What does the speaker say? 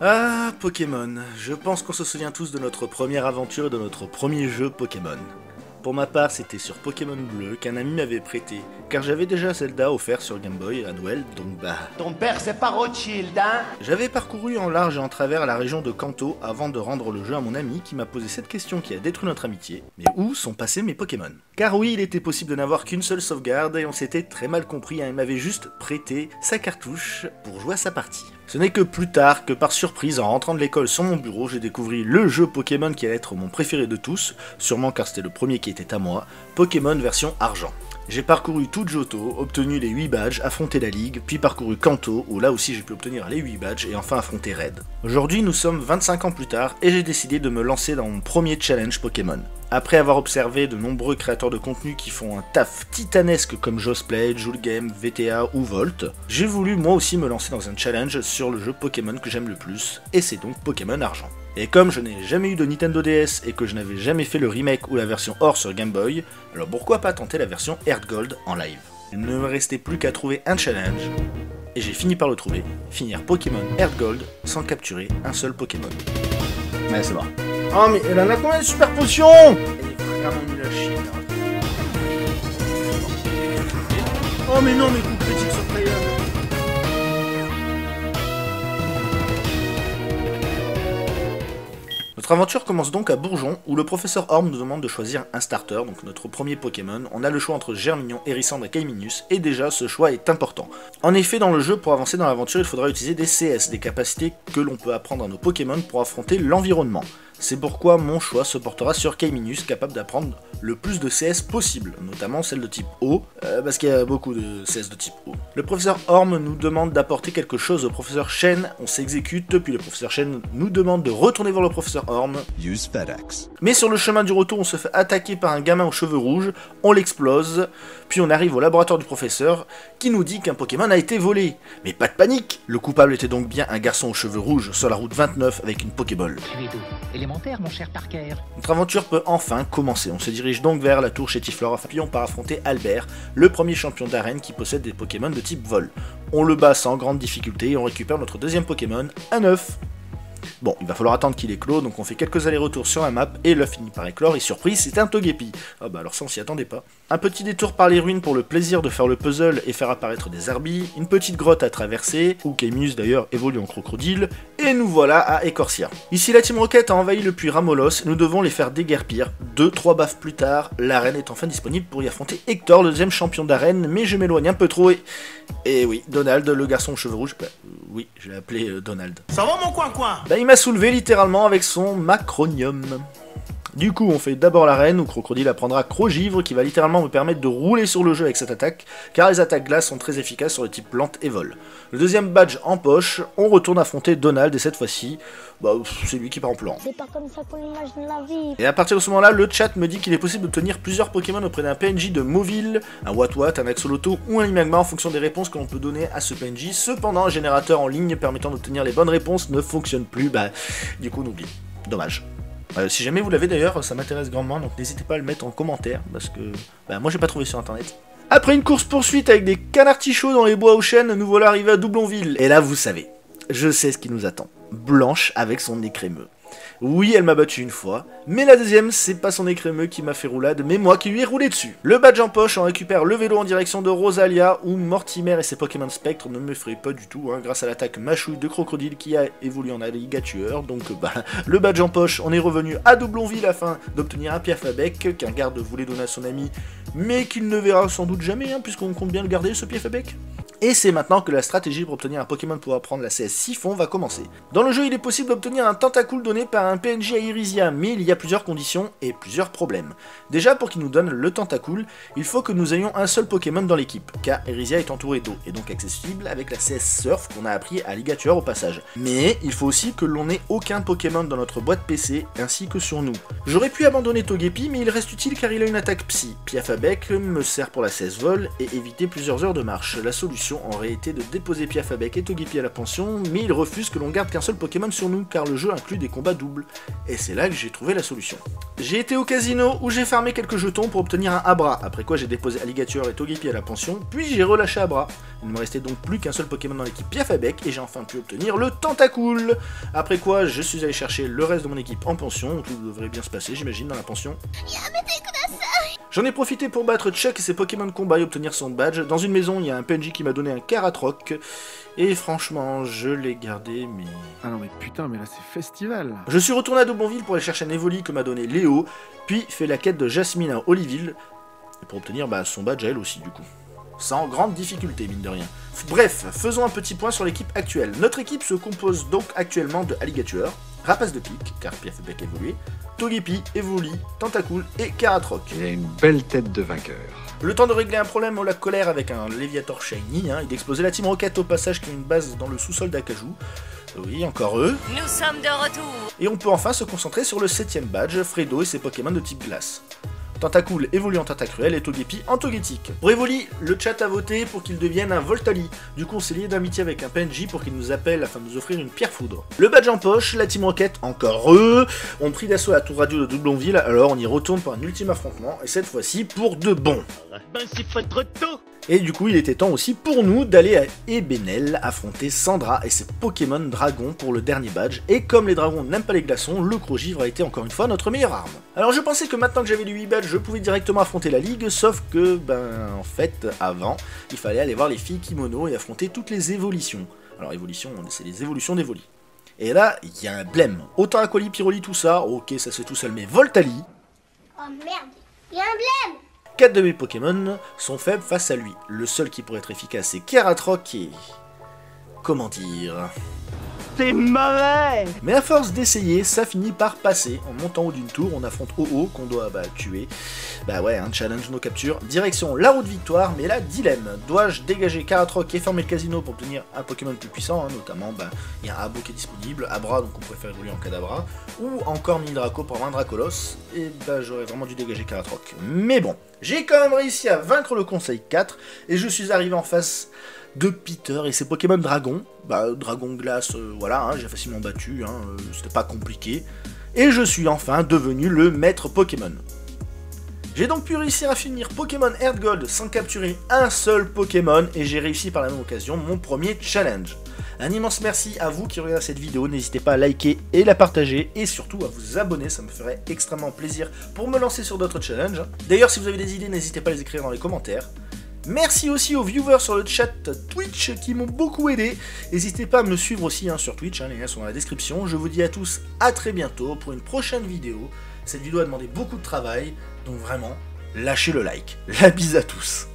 Ah, Pokémon. Je pense qu'on se souvient tous de notre première aventure et de notre premier jeu Pokémon. Pour ma part, c'était sur Pokémon Bleu qu'un ami m'avait prêté, car j'avais déjà Zelda offert sur Game Boy à Noël, donc bah... Ton père c'est pas Rothschild, hein? J'avais parcouru en large et en travers la région de Kanto avant de rendre le jeu à mon ami qui m'a posé cette question qui a détruit notre amitié. Mais où sont passés mes Pokémon? Car oui, il était possible de n'avoir qu'une seule sauvegarde et on s'était très mal compris, hein, il m'avait juste prêté sa cartouche pour jouer à sa partie. Ce n'est que plus tard que par surprise, en rentrant de l'école sur mon bureau, j'ai découvert le jeu Pokémon qui allait être mon préféré de tous, sûrement car c'était le premier qui était à moi, Pokémon version argent. J'ai parcouru tout Johto, obtenu les 8 badges, affronté la ligue, puis parcouru Kanto, où là aussi j'ai pu obtenir les 8 badges et enfin affronter Red. Aujourd'hui nous sommes 25 ans plus tard et j'ai décidé de me lancer dans mon premier challenge Pokémon. Après avoir observé de nombreux créateurs de contenu qui font un taf titanesque comme Josplay, Joulgame, VTA ou Volt, j'ai voulu moi aussi me lancer dans un challenge sur le jeu Pokémon que j'aime le plus, et c'est donc Pokémon Argent. Et comme je n'ai jamais eu de Nintendo DS et que je n'avais jamais fait le remake ou la version Or sur Game Boy, alors pourquoi pas tenter la version Heart Gold en live? Il ne me restait plus qu'à trouver un challenge, et j'ai fini par le trouver, finir Pokémon Heart Gold sans capturer un seul Pokémon. Mais c'est bon. Oh mais elle en a combien de super potions? Elle est vraiment nulle à chier là. Oh mais non mais coupe critique sur Taillade. Notre aventure commence donc à Bourgeon, où le professeur Orm nous demande de choisir un starter, donc notre premier Pokémon. On a le choix entre Germignon, Hérissandre et Kaiminus, et déjà ce choix est important. En effet, dans le jeu, pour avancer dans l'aventure, il faudra utiliser des CS, des capacités que l'on peut apprendre à nos Pokémon pour affronter l'environnement. C'est pourquoi mon choix se portera sur Kaiminus, capable d'apprendre le plus de CS possible, notamment celle de type eau, parce qu'il y a beaucoup de CS de type eau. Le professeur Orm nous demande d'apporter quelque chose au professeur Shen, on s'exécute, puis le professeur Shen nous demande de retourner vers le professeur Orm. Use FedEx. Mais sur le chemin du retour, on se fait attaquer par un gamin aux cheveux rouges, on l'explose, puis on arrive au laboratoire du professeur, qui nous dit qu'un Pokémon a été volé. Mais pas de panique, le coupable était donc bien un garçon aux cheveux rouges sur la route 29 avec une Pokéball. Élémentaire, mon cher Parker. Notre aventure peut enfin commencer. On se dirige donc vers la tour Chétiflore, puis on part affronter Albert, le premier champion d'arène qui possède des Pokémon de type vol. On le bat sans grande difficulté et on récupère notre deuxième Pokémon, un œuf. Bon, il va falloir attendre qu'il éclose, donc on fait quelques allers-retours sur la map, et l'œuf finit par éclore, et surprise, c'est un Togepi. Ah bah alors ça on s'y attendait pas. Un petit détour par les ruines pour le plaisir de faire le puzzle et faire apparaître des Arbis, une petite grotte à traverser, où Kaiminus d'ailleurs évolue en crocodile, et nous voilà à Écorcia. Ici la Team Rocket a envahi le puits Ramolos, et nous devons les faire déguerpir. 2-3 baffes plus tard, l'arène est enfin disponible pour y affronter Hector, le deuxième champion d'arène, mais je m'éloigne un peu trop, et oui, Donald, le garçon aux cheveux rouges, bah, oui, je l'ai appelé Donald. Ça va mon coin-coin? Bah, il m'a soulevé littéralement avec son macronium. Du coup, on fait d'abord l'arène où Crocodile apprendra Crogivre qui va littéralement me permettre de rouler sur le jeu avec cette attaque, car les attaques glace sont très efficaces sur le type plante et vol. Le deuxième badge en poche, on retourne affronter Donald et cette fois-ci, bah, c'est lui qui part en pleurant. C'est pas comme ça qu'on imagine la vie. Et à partir de ce moment-là, le chat me dit qu'il est possible d'obtenir plusieurs Pokémon auprès d'un PNJ de Mauville, un Watwat, un Axoloto ou un Limagma en fonction des réponses que l'on peut donner à ce PNJ. Cependant, un générateur en ligne permettant d'obtenir les bonnes réponses ne fonctionne plus, bah du coup on oublie. Dommage. Si jamais vous l'avez d'ailleurs, ça m'intéresse grandement, donc n'hésitez pas à le mettre en commentaire, parce que bah, moi j'ai pas trouvé sur internet. Après une course-poursuite avec des canards-tichots dans les bois aux chênes, nous voilà arrivés à Doublonville. Et là vous savez, je sais ce qui nous attend. Blanche avec son nez crémeux. Oui, elle m'a battu une fois, mais la deuxième, c'est pas son nez crémeux qui m'a fait roulade, mais moi qui lui ai roulé dessus. Le badge en poche, on récupère le vélo en direction de Rosalia, où Mortimer et ses Pokémon Spectre ne me feraient pas du tout, hein, grâce à l'attaque mâchouille de Crocodile qui a évolué en alligator. Donc bah, le badge en poche, on est revenu à Doublonville afin d'obtenir un Piafabec, qu'un garde voulait donner à son ami, mais qu'il ne verra sans doute jamais, hein, puisqu'on compte bien le garder, ce Piafabec. Et c'est maintenant que la stratégie pour obtenir un Pokémon pour apprendre la CS Siphon va commencer. Dans le jeu, il est possible d'obtenir un Tentacool donné par un PNJ à Irisia, mais il y a plusieurs conditions et plusieurs problèmes. Déjà, pour qu'il nous donne le Tentacool, il faut que nous ayons un seul Pokémon dans l'équipe, car Irisia est entouré d'eau, et donc accessible avec la CS Surf qu'on a appris à Ligature au passage. Mais il faut aussi que l'on n'ait aucun Pokémon dans notre boîte PC, ainsi que sur nous. J'aurais pu abandonner Togepi, mais il reste utile car il a une attaque psy. Piafabec me sert pour la CS Vol et éviter plusieurs heures de marche. La solution solution aurait été de déposer Piafabec et Togepi à la pension, mais ils refusent que l'on garde qu'un seul Pokémon sur nous, car le jeu inclut des combats doubles. Et c'est là que j'ai trouvé la solution. J'ai été au casino où j'ai farmé quelques jetons pour obtenir un Abra, après quoi j'ai déposé Alligator et Togepi à la pension, puis j'ai relâché Abra. Il ne me restait donc plus qu'un seul Pokémon dans l'équipe Piafabec, et j'ai enfin pu obtenir le Tentacool. Après quoi, je suis allé chercher le reste de mon équipe en pension, tout devrait bien se passer, j'imagine, dans la pension. J'en ai profité pour battre Chuck et ses Pokémon de combat et obtenir son badge. Dans une maison, il y a un PNJ qui m'a donné un Karatroc, et franchement, je l'ai gardé, mais... Ah non mais putain, mais là c'est festival. Je suis retourné à Doublonville pour aller chercher un Evoli que m'a donné Léo, puis fait la quête de Jasmine à Oliville, pour obtenir son badge à elle aussi, du coup. Sans grande difficulté, mine de rien. Bref, faisons un petit point sur l'équipe actuelle. Notre équipe se compose donc actuellement de Alligator, Rapace de Pique, car Piafabec a évolué, Togepi, Evoli, Tentacool et Karatroc. Il a une belle tête de vainqueur. Le temps de régler un problème au lac Colère avec un Léviator Shiny, il d'exploser la Team Rocket au passage qui a une base dans le sous-sol d'Akajou. Oui, encore eux. Nous sommes de retour. Et on peut enfin se concentrer sur le 7ème badge, Fredo et ses Pokémon de type glace. Tentacool évolue en Tentacruel et Togepi en Togetic. Pour Evoli, le chat a voté pour qu'il devienne un Voltali. Du coup, on s'est lié d'amitié avec un PNJ pour qu'il nous appelle afin de nous offrir une pierre foudre. Le badge en poche, la Team Rocket, encore eux, ont pris d'assaut la tour radio de Doublonville, alors on y retourne pour un ultime affrontement, et cette fois-ci pour de bon. Et du coup, il était temps aussi pour nous d'aller à Ebenel affronter Sandra et ses Pokémon dragons pour le dernier badge. Et comme les dragons n'aiment pas les glaçons, le gros givre a été encore une fois notre meilleure arme. Alors je pensais que maintenant que j'avais les 8 badges, je pouvais directement affronter la ligue, sauf que, en fait, avant, il fallait aller voir les filles kimono et affronter toutes les évolutions. Alors évolution, c'est les évolutions d'Evoli. Et là, il y a un blême. Autant Aquali, Pyroli, tout ça, ok, ça se fait tout seul, mais Voltali... Oh merde, il y a un blême. 4 de mes Pokémon sont faibles face à lui. Le seul qui pourrait être efficace, c'est Karatroc et... comment dire... C'est mauvais. Mais à force d'essayer, ça finit par passer. En montant en haut d'une tour, on affronte OO qu'on doit tuer. Challenge nos captures. Direction la route victoire, mais là, dilemme. Dois-je dégager Karatroc et fermer le casino pour obtenir un Pokémon plus puissant, notamment, il y a un Abo qui est disponible, Abra, donc on préfère évoluer en Kadabra, ou encore Mini Draco pour avoir un Dracolos, et j'aurais vraiment dû dégager Karatroc. Mais bon, j'ai quand même réussi à vaincre le Conseil 4, et je suis arrivé en face de Peter et ses Pokémon Dragon. Dragon Glace, j'ai facilement battu, c'était pas compliqué. Et je suis enfin devenu le maître Pokémon. J'ai donc pu réussir à finir Pokémon Heart Gold sans capturer un seul Pokémon, et j'ai réussi par la même occasion mon premier challenge. Un immense merci à vous qui regardez cette vidéo, n'hésitez pas à liker et la partager, et surtout à vous abonner, ça me ferait extrêmement plaisir pour me lancer sur d'autres challenges. D'ailleurs, si vous avez des idées, n'hésitez pas à les écrire dans les commentaires. Merci aussi aux viewers sur le chat Twitch qui m'ont beaucoup aidé. N'hésitez pas à me suivre aussi sur Twitch, les liens sont dans la description. Je vous dis à tous à très bientôt pour une prochaine vidéo. Cette vidéo a demandé beaucoup de travail, donc vraiment, lâchez le like. La bise à tous.